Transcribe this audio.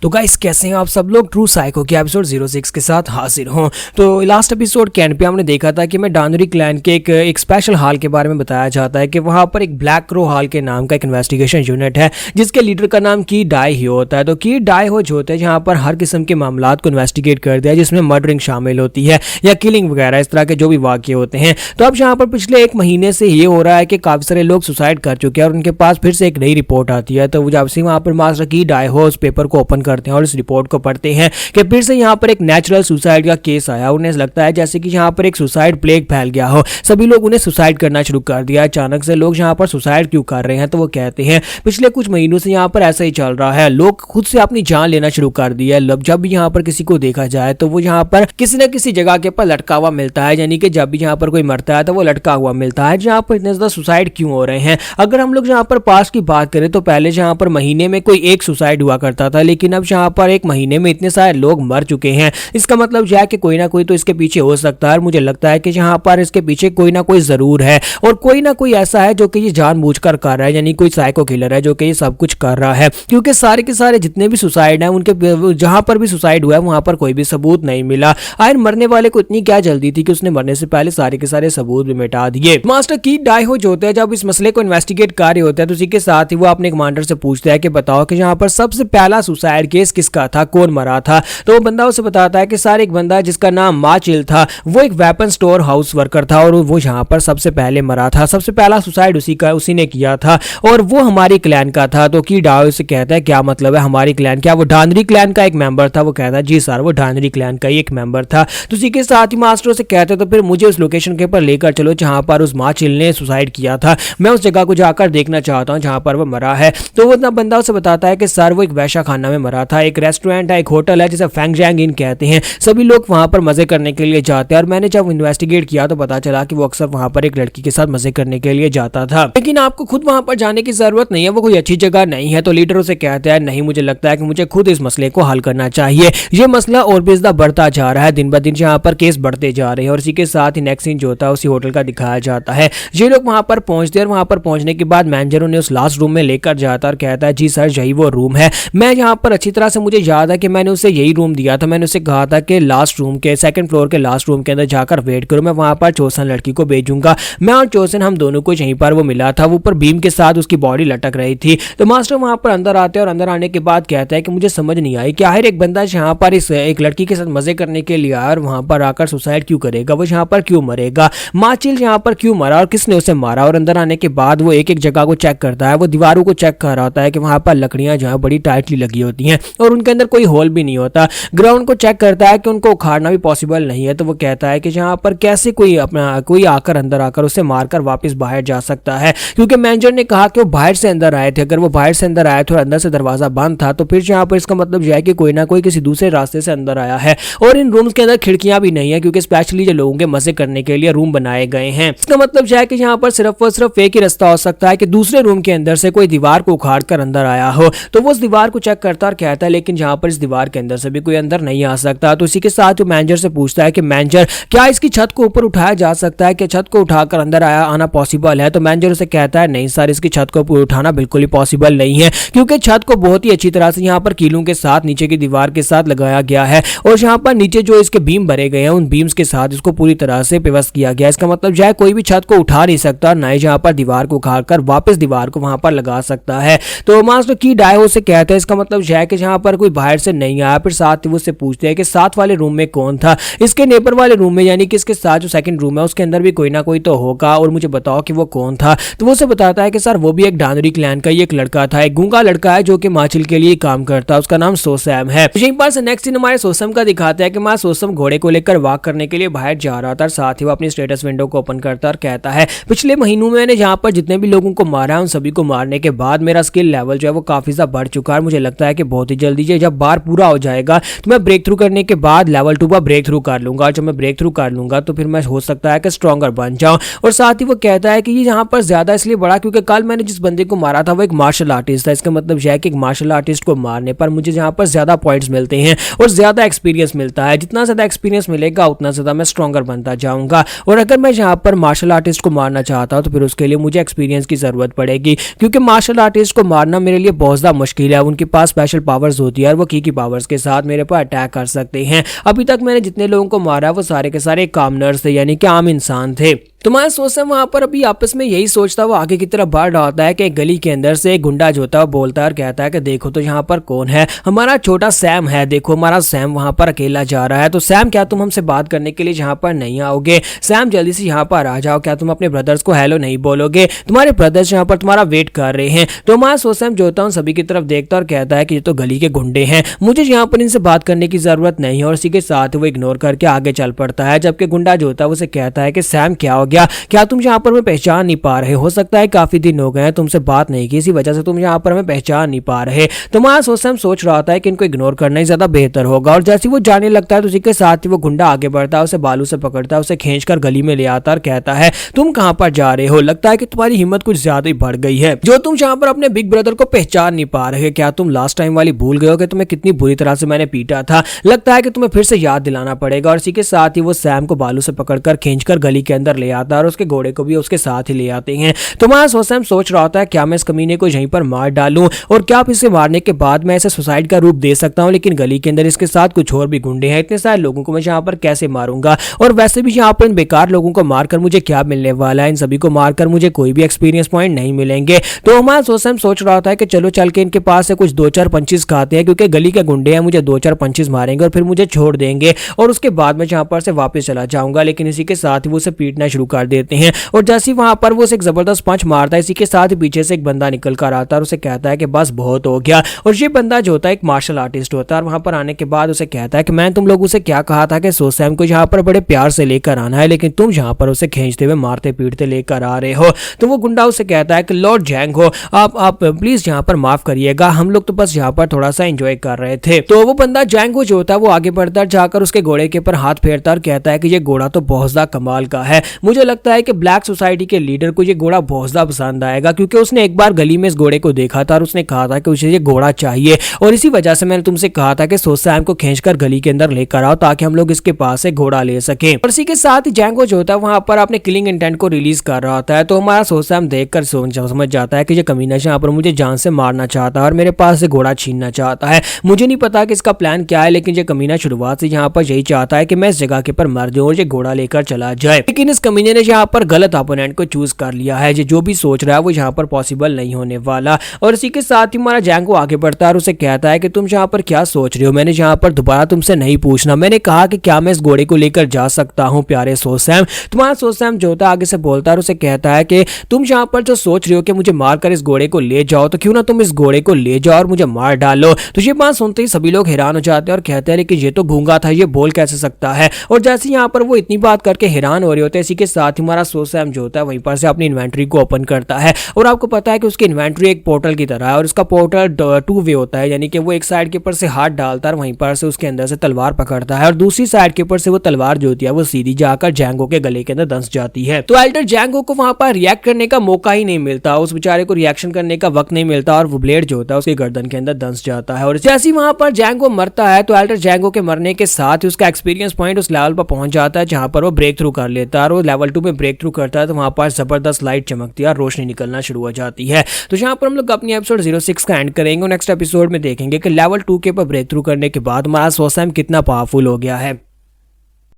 तो गाइस कैसे हैं आप सब लोग। ट्रू साइको के एपिसोड 06 के साथ हाजिर हूं। तो लास्ट एपिसोड के एंड पे हमने देखा था कि मैं डानरी क्लैन के एक स्पेशल हाल के बारे में बताया जाता है कि वहां पर एक ब्लैक क्रो हाल के नाम का एक इन्वेस्टिगेशन यूनिट है जिसके लीडर का नाम की डाई ही होता है। तो की डाई हो जो होता है जहां पर हर किस्म के मामला को इन्वेस्टिगेट कर दिया जिसमें मर्डरिंग शामिल होती है या किलिंग वगैरह इस तरह के जो भी वाक्य होते हैं। तो अब यहाँ पर पिछले एक महीने से ये हो रहा है कि काफी सारे लोग सुसाइड कर चुके हैं और उनके पास फिर से एक नई रिपोर्ट आती है। तो जब से वहां पर मास्टर की डाई हो उस पेपर को ओपन करते हैं और इस रिपोर्ट को पढ़ते हैं कि फिर से यहाँ पर एक नेचुरल सुसाइड का केस आया। उन्हें लगता है जैसे कि यहाँ पर एक सुसाइड प्लेग फैल गया हो, सभी लोग उन्हें सुसाइड करना शुरू कर दिया। अचानक से लोग यहाँ पर सुसाइड क्यों कर रहे हैं तो वो कहते हैं पिछले कुछ महीनों से यहाँ पर ऐसा ही चल रहा है, लोग खुद से अपनी जान लेना शुरू कर दिया। जब भी यहाँ पर किसी को देखा जाए तो वो यहाँ पर किसी न किसी जगह के पर लटका हुआ मिलता है, यानी कि जब भी यहाँ पर कोई मरता है तो वो लटका हुआ मिलता है। जहाँ पर इतने ज्यादा सुसाइड क्यों हो रहे हैं? अगर हम लोग यहाँ पर पास की बात करें तो पहले यहाँ पर महीने में कोई एक सुसाइड हुआ करता था, लेकिन अब यहाँ पर एक महीने में इतने सारे लोग मर चुके हैं। इसका मतलब यह है कि कोई ना कोई तो इसके पीछे हो सकता है। मुझे लगता है कि यहाँ पर इसके पीछे कोई ना कोई जरूर है और कोई ना कोई ऐसा है जो कि ये जानबूझकर कर रहा है, यानी कोई साइको किलर है जो कि ये सब कुछ कर रहा है। क्योंकि सारे के सारे जितने भी सुसाइड हैं उनके जहां पर भी सुसाइड हुआ है वहां पर कोई भी सबूत नहीं मिला। आखिर मरने वाले को इतनी क्या जल्दी थी कि उसने मरने से पहले सारे के सारे सबूत भी मिटा दिए। मास्टर की डाई हो जो होता है जब इस मसले को इन्वेस्टिगेट कर रहे होता है तो उसी के साथ ही वो अपने कमांडर से पूछता है कि बताओ कि यहाँ पर सबसे पहला सुसाइड केस किसका था, कौन मरा था। तो वो बंदा उसे बताता है कि सर एक बंदा जिसका नाम माचिल था वो एक वेपन स्टोर हाउस वर्कर था और वो यहाँ पर सबसे पहले मरा था। सबसे पहला सुसाइड उसी ने किया था और वो हमारी क्लैन का था। तो की डाई से कहता है क्या मतलब है हमारी क्लैन, क्या वो डानरी क्लैन का एक मेंबर था? वो कहता है जी सर वो डानरी क्लैन का ही एक मेंबर था। तो उसी के साथ ही मास्टर से कहते तो फिर मुझे उस लोकेशन के ऊपर लेकर चलो जहां पर उस माचिल ने सुसाइड किया था, मैं उस जगह को जाकर देखना चाहता हूं जहां पर वो मरा है। तो वो इतना बंदा उसे बताता है कि सर वो एक वैशा खाना में मरा था, एक रेस्टोरेंट है, एक होटल है जिसे फैंगजैंग इन कहते हैं। सभी लोग वहां पर मजे करने के लिए जाते हैं और मैंने जब इन्वेस्टिगेट किया तो पता चला कि वो अक्सर वहां पर एक लड़की के साथ मजे करने के लिए जाता था। लेकिन आपको खुद वहां पर जाने की जरूरत नहीं है, वो कोई अच्छी जगह नहीं है। तो लीडर उसे कहता है नहीं, मुझे लगता है कि मुझे खुद इस मसले को हल करना चाहिए। ये मसला और भी ज्यादा बढ़ता जा रहा है, दिन ब दिन यहाँ पर केस बढ़ते जा रहे हैं। और इसी के साथ ही नेक्स्ट सीन जो होता है उसी होटल का दिखाया जाता है। ये लोग वहां पर पहुंचते हैं और वहां पर पहुंचने के बाद मैनेजर उन्हें उस लास्ट रूम में लेकर जाता है और कहता है जी सर यही वो रूम है। मैं यहाँ पर अच्छी तरह से मुझे याद है कि मैंने उसे यही रूम दिया था। मैंने उसे कहा था कि लास्ट रूम के सेकंड फ्लोर के लास्ट रूम के अंदर जाकर वेट करो, मैं वहां पर चोसन लड़की को भेजूंगा। मैं और चोसन हम दोनों को यहीं पर वो मिला था, वो ऊपर बीम के साथ उसकी बॉडी लटक रही थी। तो मास्टर वहां पर अंदर आते हैं और अंदर आने के बाद कहता है कि मुझे समझ नहीं आई कि आखिर एक बंदा यहाँ पर इस एक लड़की के साथ मजे करने के लिए आया और वहां पर आकर सुसाइड क्यों करेगा, वो यहाँ पर क्यों मरेगा, माचिल यहाँ पर क्यों मरा और किसने उसे मारा। और अंदर आने के बाद वो एक एक जगह को चेक करता है, वो दीवारों को चेक कर रहा होता है कि वहां पर लकड़ियां जो है बड़ी टाइटली लगी होती हैं और उनके अंदर कोई होल भी नहीं होता। ग्राउंड को चेक करता है कि उनको उखाड़ना भी पॉसिबल नहीं है। तो वो कहता है कि यहाँ पर कैसे कोई आकर अंदर आकर उसे मारकर वापस बाहर जा सकता है, क्योंकि मैनेजर ने कहा कि वो बाहर से अंदर आए थे। अगर वो बाहर से अंदर आए थे और अंदर से दरवाजा बंद था तो फिर यहाँ पर इसका मतलब यह है कि कोई ना कोई किसी दूसरे रास्ते से अंदर आया है। और इन रूम्स के अंदर खिड़कियां भी नहीं है क्योंकि स्पेशली जो लोगों के मजे करने के लिए रूम बनाए गए हैं। इसका मतलब यह है कि यहाँ पर सिर्फ और सिर्फ एक ही रास्ता हो सकता है कि दूसरे रूम के अंदर से कोई दीवार को उखाड़ कर अंदर आया हो। तो वो उस दीवार को चेक करता और कहता है लेकिन यहाँ पर इस दीवार के अंदर से भी कोई अंदर नहीं आ सकता। तो इसी के साथ जो मैनेजर से पूछता है कि मैनेजर क्या इसकी छत को ऊपर उठाया जा सकता है, कि छत को उठाकर अंदर आना पॉसिबल है? तो मैनेजर उसे कहता है नहीं सर, इसकी छत को उठाना बिल्कुल ही पॉसिबल नहीं है क्योंकि छत को बहुत ही अच्छी तरह से यहाँ पर कीलों के साथ नीचे की दीवार के साथ लगाया गया है और यहाँ पर नीचे जो इसके बीम भरे गए हैं उन बीम्स के साथ इसको पूरी तरह से व्यवस्थित किया गया। इसका मतलब जो है कोई भी छत को उठा नहीं सकता, ना ही यहाँ पर दीवार को उखाड़कर वापस दीवार को वहां पर लगा सकता है। तो मास्टर की डाई से कहते हैं इसका मतलब यह है कि यहाँ पर कोई बाहर से नहीं आया। फिर साथ ही वो उससे पूछते हैं कि साथ वाले रूम में कौन था, इसके नेबर वाले रूम में, यानी कि इसके साथ जो सेकंड रूम है उसके अंदर भी कोई ना कोई तो होगा और मुझे बताओ कि वो कौन था। तो वो उसे बताता है कि सर वो भी एक डानरी क्लैन का ही एक लड़का था, एक गूंगा लड़का है जो कि माचिल के लिए काम करता है, उसका नाम सोसैम है। यहीं पर से नेक्स्ट सीन हमारे सोसम का दिखाता है कि मां सोसम घोड़े को लेकर वॉक करने के लिए बाहर जा रहा था। साथ ही वो अपनी स्टेटस विंडो को ओपन करता और कहता है पिछले महीनों में मैंने जहां पर जितने भी लोगों को मारा है उन सभी को मारने के बाद मेरा स्किल लेवल जो है वो काफी ज्यादा बढ़ चुका है। मुझे लगता है कि बहुत ही जल्दी जब बार पूरा हो जाएगा तो मैं ब्रेक थ्रू करने के बाद लेवल 2 पर ब्रेक थ्रू कर लूंगा। जब मैं ब्रेक थ्रू कर लूंगा तो फिर मैं हो सकता है कि स्ट्रॉन्गर बन जाऊं। और साथ ही वो कहता है कि ये यहाँ पर ज्यादा इसलिए बढ़ा क्योंकि कल मैंने जिस बंदे को मारा था वो एक मार्शल आर्टिस्ट था। इसका मतलब यह है कि एक मार्शल आर्टिस्ट को मारने पर मुझे यहाँ पर ज्यादा पॉइंट्स मिलते हैं और ज्यादा एक्सपीरियंस मिलता है। जितना ज्यादा एक्सपीरियंस मिलेगा उतना ज्यादा मैं स्ट्रॉन्गर बनता जाऊंगा। और अगर मैं यहाँ पर मार्शल आर्टिस्ट को मारना चाहता हूँ तो फिर उसके लिए मुझे एक्सपीरियंस की जरूरत पड़ेगी क्योंकि मार्शल आर्टिस्ट को मारना मेरे लिए बहुत ज्यादा मुश्किल है। उनके पास स्पेशल पावर्स होती है और वो की पावर्स के साथ मेरे पर अटैक कर सकते हैं। अभी तक मैंने जितने लोगों को मारा वो सारे के सारे कॉमनर्स थे, यानी कि आम इंसान थे। तो मैं सोचता वहां पर अभी आपस में यही सोचता वो आगे की तरफ बढ़ रहा होता है कि गली के अंदर से एक गुंडा जो होता है बोलता है और कहता है कि देखो तो यहाँ पर कौन है, हमारा छोटा सैम है, देखो हमारा सैम वहां पर अकेला जा रहा है। तो सैम क्या तुम हमसे बात करने के लिए यहाँ पर नहीं आओगे? सैम जल्दी से यहाँ पर आ जाओ, क्या तुम अपने ब्रदर्स को हेलो नहीं बोलोगे? तुम्हारे ब्रदर्स यहाँ पर तुम्हारा वेट कर रहे हैं। तो मैं सोचता जो होता हूँ सभी की तरफ देखता और कहता है कि ये तो गली के गुंडे हैं, मुझे यहाँ पर इनसे बात करने की जरूरत नहीं है, और इसी के साथ वो इग्नोर करके आगे चल पड़ता है। जबकि गुंडा जो होता है उसे कहता है कि सैम क्या हो गया, क्या तुम यहाँ पर हमें पहचान नहीं पा रहे? हो सकता है काफी दिन हो गए हैं तुमसे बात नहीं की, इसी वजह से तुम यहाँ पर हमें पहचान नहीं पा रहे। तो मैं सोच रहा था कि इनको इग्नोर करना ही ज्यादा बेहतर होगा। और जैसे वो जाने लगता है तो उसी के साथ ही वो गुंडा आगे बढ़ता है, उसे बालू से पकड़ता है, उसे खींचकर गली में ले आता और कहता है तुम कहां पर जा रहे हो? लगता है कि तुम्हारी हिम्मत कुछ ज्यादा ही बढ़ गई है, जो तुम यहाँ पर अपने बिग ब्रदर को पहचान नहीं पा रहे। क्या तुम लास्ट टाइम वाली भूल गए हो कि तुम्हें कितनी बुरी तरह से मैंने पीटा था? लगता है कि तुम्हें फिर से याद दिलाना पड़ेगा। और इसी के साथ ही वो सैम को बालू से पकड़कर खींचकर गली के अंदर ले आता है और उसके घोड़े को भी उसके साथ ही ले आते हैं। तो मैं सोच रहा था क्या मैं इस कमीने को यहीं पर मार डालूं, और क्या इसे मारने के बाद मैं इसे सुसाइड का रूप दे सकता हूं, लेकिन गली के अंदर इसके साथ कुछ और भी गुंडे हैं, इतने सारे लोगों को मैं यहाँ पर कैसे मारूंगा? और वैसे भी यहाँ पर इन बेकार लोगों को मारकर मुझे क्या मिलने वाला है? इन सभी को मारकर मुझे कोई भी एक्सपीरियंस पॉइंट नहीं मिलेंगे। तो मैं सोच रहा था कि चलो चल के इनके पास से कुछ 2-4 पंचेस खाते हैं, क्योंकि गली के गुंडे हैं, मुझे 2-4 पंचेस मारेंगे और फिर मुझे छोड़ देंगे, और उसके बाद मैं यहाँ पर से वापस चला जाऊंगा। लेकिन इसी के साथ ही वो उसे पीटना शुरू कर देते हैं, और जैसे वहां पर वो एक जबरदस्त पंच मारता है, इसी के साथ ही पीछे से एक बंदा निकल कर आता है और उसे कहता है कि बस बहुत हो गया। और ये बंदा जो होता है एक मार्शल आर्टिस्ट होता है, और वहां पर आने के बाद उसे कहता है कि मैं तुम लोगों से क्या कहा था कि सैम को यहाँ पर बड़े प्यार से लेकर आना है, लेकिन तुम यहाँ पर उसे खींचते हुए मारते पीटते लेकर आ रहे हो। तो वो गुंडा उसे कहता है कि लॉर्ड जैंग हो, आप प्लीज यहाँ पर माफ करिएगा, हम लोग तो बस यहाँ पर थोड़ा सा एंजॉय कर रहे थे। तो वो बंदा जैंगो जो होता है वो आगे बढ़ता जाकर उसके घोड़े के ऊपर हाथ फेरता और कहता है कि ये घोड़ा तो बहुत ज्यादा कमाल का है, मुझे लगता है कि ब्लैक सोसाइटी के लीडर को ये घोड़ा बहुत ज्यादा पसंद आएगा, क्योंकि उसने एक बार गली में इस घोड़े को देखा था और उसने कहा था कि उसे ये घोड़ा चाहिए, और इसी वजह से मैंने तुमसे कहा था कि सैम को खींचकर गली के अंदर लेकर आओ ताकि हम लोग इसके पास से घोड़ा ले सके। और इसी के साथ ही जैंगो जो होता है वहां पर अपने किलिंग इंटेंट को रिलीज कर रहा होता है। तो हमारा सैम देखकर समझ जाता है कि ये कमीना यहाँ पर मुझे जान से मारना चाहता है और मेरे पास से घोड़ा छीनना चाहता है। मुझे नहीं पता कि इसका प्लान क्या है, लेकिन ये कमीना शुरुआत से यहाँ पर यही चाहता है कि मैं इस जगह के पर मर जाऊं और ये घोड़ा लेकर चला जाए। लेकिन इस कमीने ने यहाँ पर गलत अपोनेंट को चूज कर लिया है, जो भी सोच रहा है वो यहाँ पर पॉसिबल नहीं होने वाला। और इसी के साथ ही हमारा जैंगो आगे बढ़ता है और उसे कहता है कि तुम यहाँ पर क्या सोच रहे हो? मैंने यहाँ पर दोबारा तुमसे नहीं पूछना, मैंने कहा कि क्या मैं इस घोड़े को लेकर जा सकता हूँ प्यारे सैम। तुम्हारा सैम जो होता है आगे से बोलता है और उसे कहता है कि तुम यहाँ पर जो सोच रहे हो कि मुझे मारकर इस घोड़े को ले जाओ, तो क्यों ना तुम इस घोड़े को ले जाओ और मुझे मार डालो। तो ये बात सुनते ही सभी लोग हैरान हो जाते हैं और कहते हैं लेकिन ये तो गूंगा था, ये बोल कैसे सकता है? और जैसे यहाँ पर वो इतनी बात करके हैरान हो रहे होते हैं, इसी के साथ ही हमारा सैम जो होता है वहीं पर से अपनी इन्वेंट्री को ओपन करता है। और आपको पता है कि उसकी इन्वेंट्री एक पोर्टल की तरह है, और उसका पोर्टल 2 वे होता है, यानी कि वो एक साइड के ऊपर से हाथ डालता है और वहीं पर से उसके अंदर से तलवार पकड़ता है, और दूसरी साइड के ऊपर से वो तलवार जो होती है वो सीधी जाकर जैंगो के गले के अंदर धंस जाती है। तो एल्डर जैंगो को वहां पर रिएक्ट करने का मौका ही नहीं मिलता, उस बेचारे को रिएक्शन करने का वक्त नहीं मिलता, और वो ब्लेड जो होता है उसके गर्दन के अंदर धंस जाता है। और जैसे वहां पर जैंगो मरता है तो एल्डर जैंगो के मरने के साथ ही उसका एक्सपीरियंस पॉइंट उस लेवल पर पहुंच जाता है जहां पर वो ब्रेक थ्रू कर लेता है, और वो लेवल 2 में ब्रेक थ्रू करता है तो वहां पर जबरदस्त लाइट चमकती है और रोशनी निकलना शुरू हो जाती है। तो यहाँ पर हम लोग अपनी एपिसोड 06 का एंड करेंगे। नेक्स्ट एपिसोड में देखेंगे कि लेवल 2 के ऊपर ब्रेक थ्रू करने के बाद हमारा सैम कितना पावरफुल हो गया है।